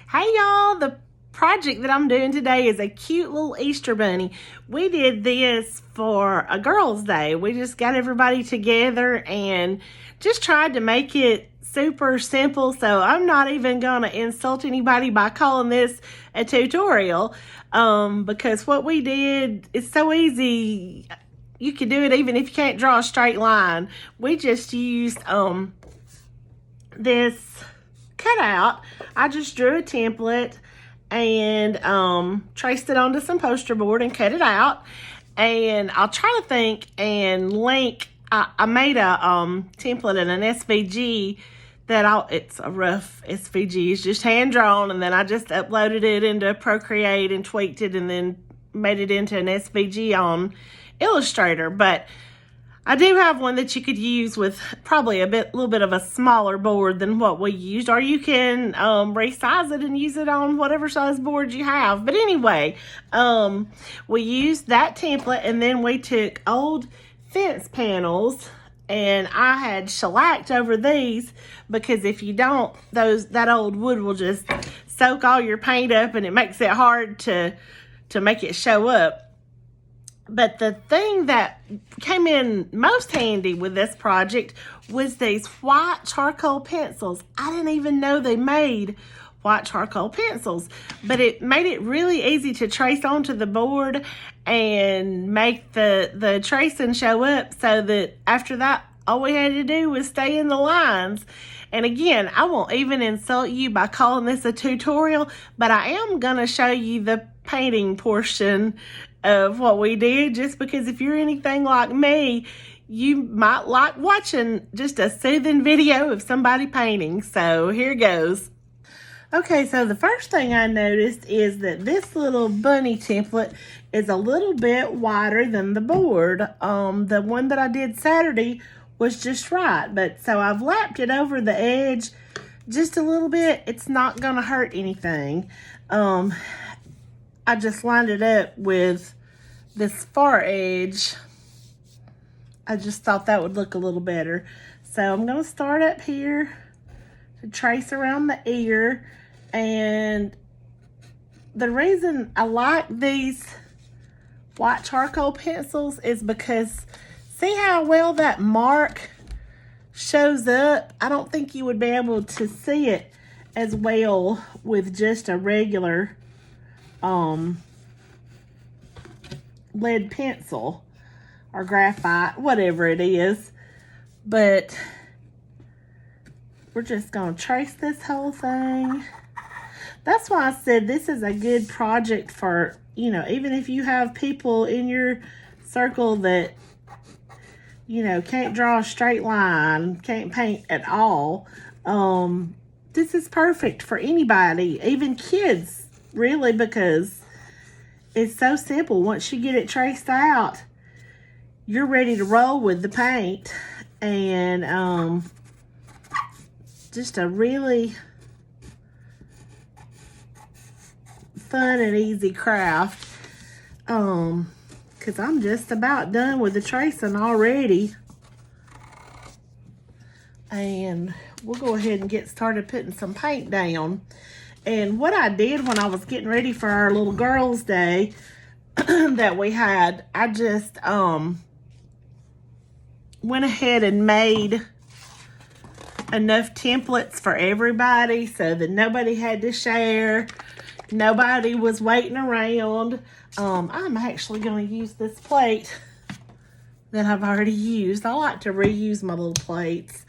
Hey y'all, the project that I'm doing today is a cute little Easter bunny. We did this for a girls' day. We just got everybody together and just tried to make it super simple. So I'm not even gonna insult anybody by calling this a tutorial, because what we did is so easy. You can do it even if you can't draw a straight line. We just used this cutout. I just drew a template and traced it onto some poster board and cut it out. And I'll try to think and link. I made a template in an SVG that it's a rough SVG. It's just hand drawn, and then I just uploaded it into Procreate and tweaked it, and then made it into an SVG on Illustrator. But I do have one that you could use with probably little bit of a smaller board than what we used, or you can resize it and use it on whatever size board you have. But anyway, we used that template, and then we took old fence panels, and I had shellacked over these because if you don't, that old wood will just soak all your paint up, and it makes it hard to make it show up. But the thing that came in most handy with this project was these white charcoal pencils. I didn't even know they made white charcoal pencils, but it made it really easy to trace onto the board and make the tracing show up, so that after that, all we had to do was stay in the lines. And again, I won't even insult you by calling this a tutorial, but I am going to show you the painting portion of what we did, just because if you're anything like me, you might like watching just a soothing video of somebody painting. So here goes. Okay, so the first thing I noticed is that this little bunny template is a little bit wider than the board. The one that I did Saturday was just right, but so I've lapped it over the edge just a little bit. It's not gonna hurt anything. I just lined it up with this far edge. I just thought that would look a little better. So I'm gonna start up here to trace around the ear. And the reason I like these white charcoal pencils is because see how well that mark shows up? I don't think you would be able to see it as well with just a regular lead pencil or graphite, whatever it is. But we're just gonna trace this whole thing. That's why I said this is a good project for, even if you have people in your circle that, can't draw a straight line, can't paint at all. This is perfect for anybody, even kids, really, because it's so simple. Once you get it traced out, you're ready to roll with the paint. And just a really fun and easy craft. Because I'm just about done with the tracing already. And we'll go ahead and get started putting some paint down. And what I did when I was getting ready for our little girls' day that we had, I just went ahead and made enough templates for everybody so that nobody had to share. Nobody was waiting around. I'm actually going to use this plate that I've already used. I like to reuse my little plates.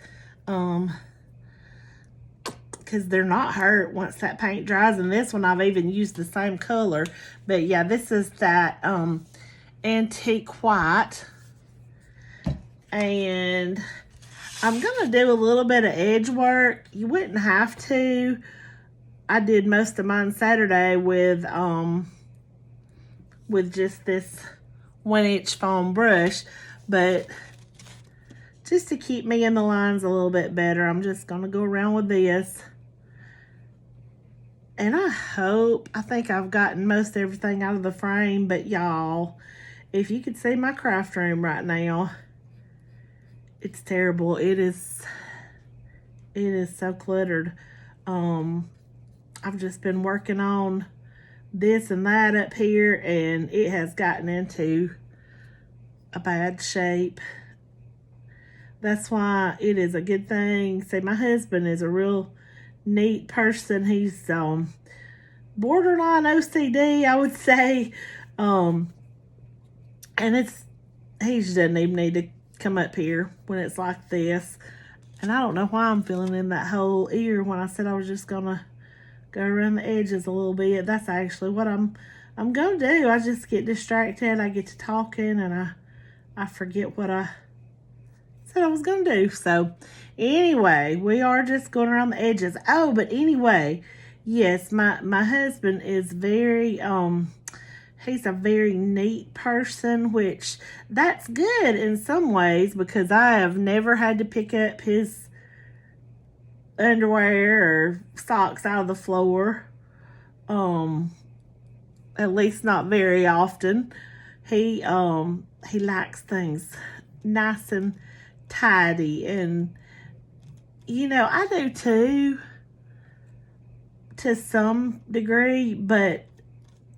Because they're not hurt once that paint dries. And this one I've even used the same color. But yeah, this is that antique white. And I'm gonna do a little bit of edge work. You wouldn't have to. I did most of mine Saturday with just this 1-inch foam brush. But just to keep me in the lines a little bit better, I'm just gonna go around with this. And I think I've gotten most everything out of the frame, but y'all, if you could see my craft room right now, it's terrible. It is so cluttered. I've just been working on this and that up here, and it has gotten into a bad shape. That's why it is a good thing. See, my husband is a real neat person. He's borderline OCD, I would say. And he doesn't even need to come up here when it's like this. And I don't know why I'm feeling in that whole ear when I said I was just gonna go around the edges a little bit. That's actually what I'm gonna do. I just get distracted. I get to talking and I forget what I said I was gonna do. So anyway, we are just going around the edges. Oh, but anyway, yes, my husband is very he's a very neat person, which that's good in some ways because I have never had to pick up his underwear or socks out of the floor. At least not very often. He likes things nice and tidy, and you know, I do too to some degree, but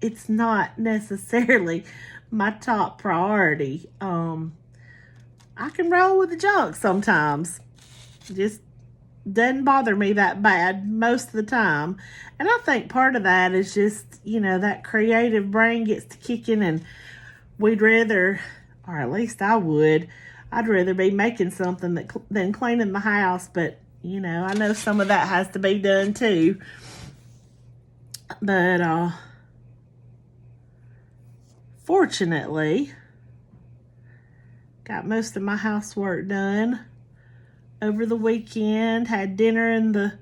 it's not necessarily my top priority. I can roll with the junk sometimes. Just doesn't bother me that bad most of the time. And I think part of that is just, you know, that creative brain gets to kicking, and we'd rather, or at least I would, I'd rather be making something than cleaning the house. But, you know, I know some of that has to be done too. But, fortunately, got most of my housework done over the weekend. Had dinner in the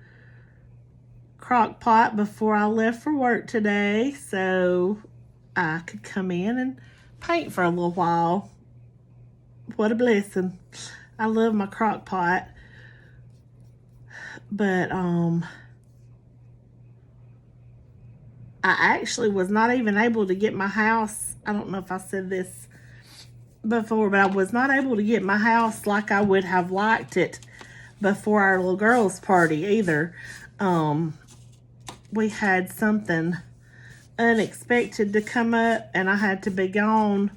crock pot before I left for work today, so I could come in and paint for a little while. What a blessing. I love my crock pot. But I actually was not even able to get my house, I don't know if I said this before, but I was not able to get my house like I would have liked it before our little girls' party either. We had something unexpected to come up, and I had to be gone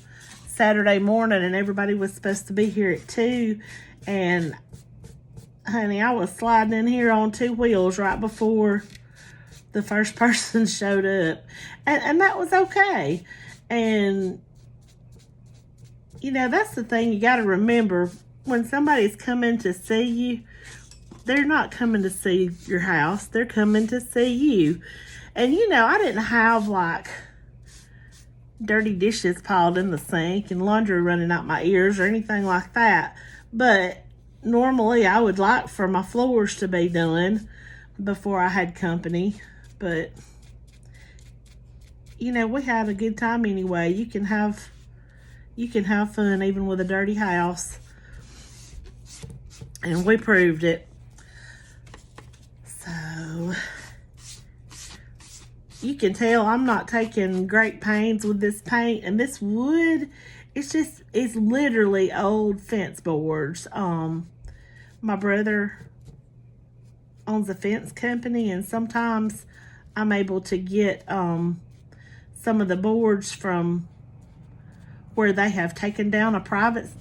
Saturday morning, and everybody was supposed to be here at 2. And honey, I was sliding in here on 2 wheels right before the first person showed up, and that was okay. And you know, that's the thing you got to remember. When somebody's coming to see you, they're not coming to see your house, they're coming to see you. And you know, I didn't have like dirty dishes piled in the sink and laundry running out my ears or anything like that, but normally I would like for my floors to be done before I had company. But you know, we had a good time anyway. You can have fun even with a dirty house, and we proved it. So you can tell I'm not taking great pains with this paint, and this wood, it's literally old fence boards. My brother owns a fence company, and sometimes I'm able to get some of the boards from where they have taken down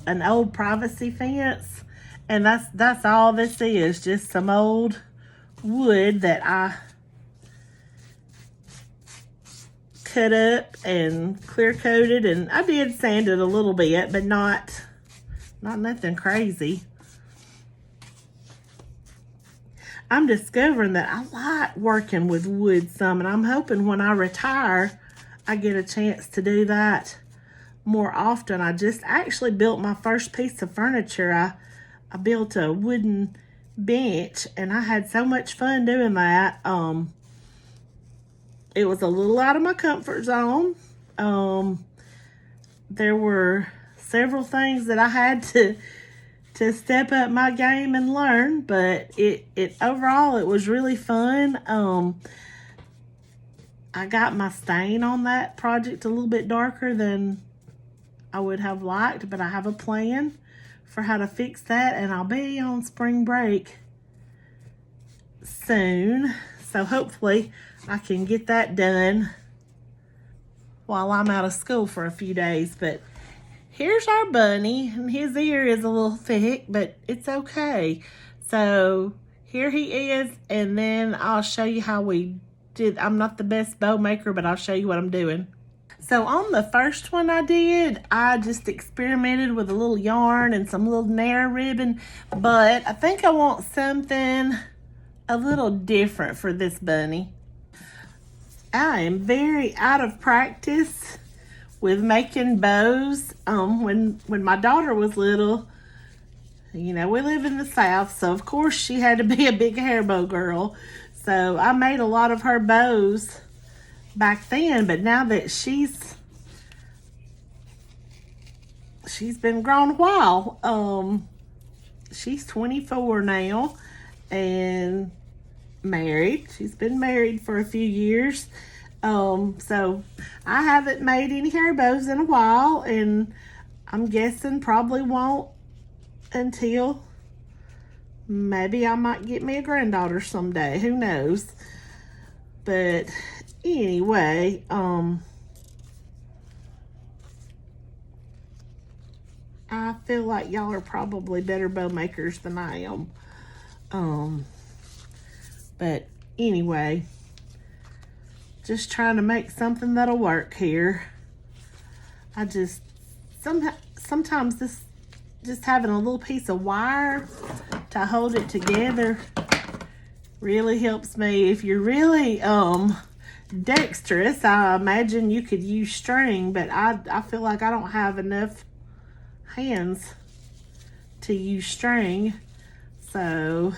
an old privacy fence, and that's all this is, just some old wood that I cut up and clear coated, and I did sand it a little bit, but not nothing crazy. I'm discovering that I like working with wood some, and I'm hoping when I retire, I get a chance to do that more often. I just actually built my first piece of furniture. I built a wooden bench, and I had so much fun doing that. It was a little out of my comfort zone. There were several things that I had to step up my game and learn, but it overall it was really fun. I got my stain on that project a little bit darker than I would have liked, but I have a plan for how to fix that, and I'll be on spring break soon. So hopefully I can get that done while I'm out of school for a few days. But here's our bunny, and his ear is a little thick, but it's okay. So here he is, and then I'll show you how we did. I'm not the best bow maker, but I'll show you what I'm doing. So on the first one I did, I just experimented with a little yarn and some little narrow ribbon, but I think I want something a little different for this bunny. I am very out of practice with making bows. When my daughter was little, you know, we live in the South, so of course she had to be a big hair bow girl. So I made a lot of her bows back then, but now that she's been grown a while. She's 24 now and married. She's been married for a few years. So I haven't made any hair bows in a while, and I'm guessing probably won't until maybe I might get me a granddaughter someday. Who knows? But anyway, I feel like y'all are probably better bow makers than I am. But anyway, just trying to make something that'll work here. I just, sometimes this, just having a little piece of wire to hold it together really helps me. If you're really dexterous, I imagine you could use string, but I feel like I don't have enough hands to use string. So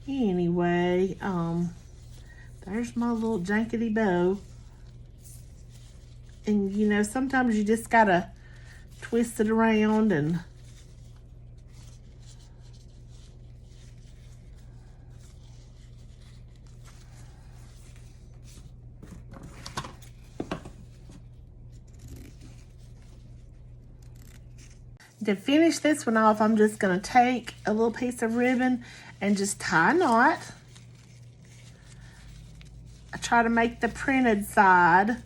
anyway, there's my little jankety bow. And you know, sometimes you just gotta twist it around and to finish this one off, I'm just going to take a little piece of ribbon and just tie a knot. I try to make the printed side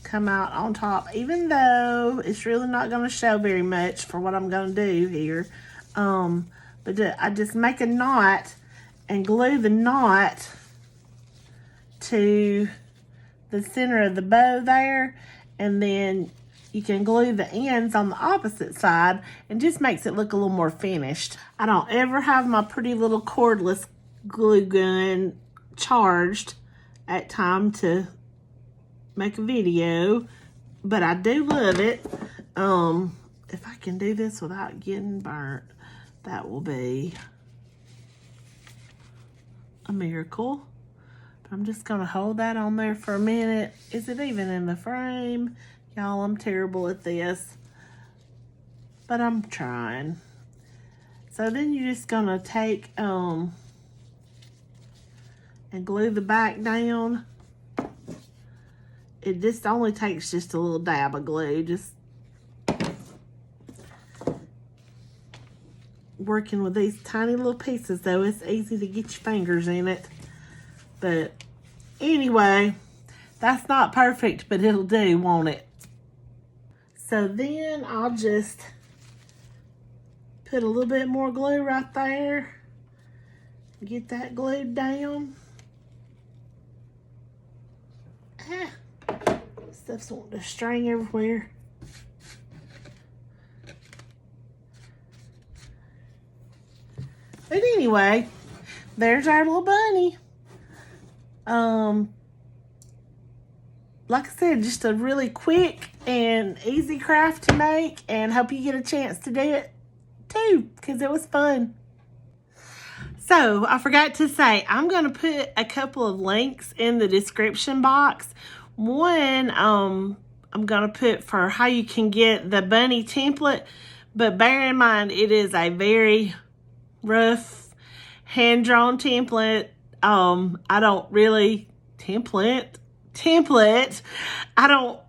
come out on top, even though it's really not going to show very much for what I'm going to do here. But I just make a knot and glue the knot to the center of the bow there, and then you can glue the ends on the opposite side, and just makes it look a little more finished. I don't ever have my pretty little cordless glue gun charged at time to make a video, but I do love it. If I can do this without getting burnt, that will be a miracle. But I'm just gonna hold that on there for a minute. Is it even in the frame? Y'all, I'm terrible at this, but I'm trying. So then you're just gonna take and glue the back down. It just only takes just a little dab of glue. Just working with these tiny little pieces, though, it's easy to get your fingers in it. But anyway, that's not perfect, but it'll do, won't it? So then I'll just put a little bit more glue right there. Get that glued down. Stuff's wanting to string everywhere. But anyway, there's our little bunny. Like I said, just a really quick and easy craft to make, and hope you get a chance to do it too, because it was fun. So I forgot to say, I'm going to put a couple of links in the description box. One, I'm going to put for how you can get the bunny template, but bear in mind it is a very rough hand-drawn template. I don't really template. I don't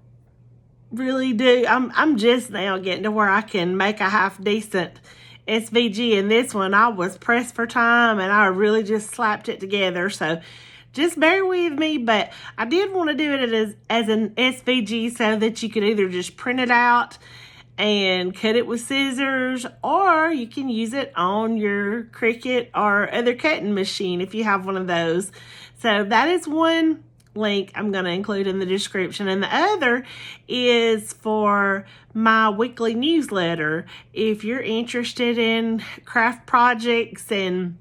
really do. I'm just now getting to where I can make a half decent SVG, and this one I was pressed for time and I really just slapped it together. So just bear with me, but I did want to do it as an SVG so that you could either just print it out and cut it with scissors, or you can use it on your Cricut or other cutting machine if you have one of those. So that is one link I'm going to include in the description, and the other is for my weekly newsletter. If you're interested in craft projects and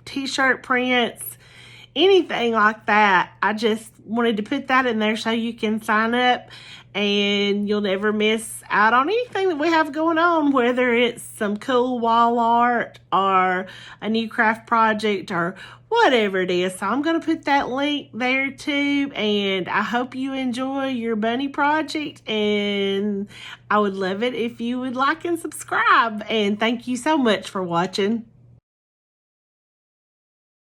t-shirt prints, anything like that, I just wanted to put that in there so you can sign up and you'll never miss out on anything that we have going on, whether it's some cool wall art or a new craft project or whatever it is. So I'm going to put that link there too, and I hope you enjoy your bunny project, and I would love it if you would like and subscribe, and thank you so much for watching.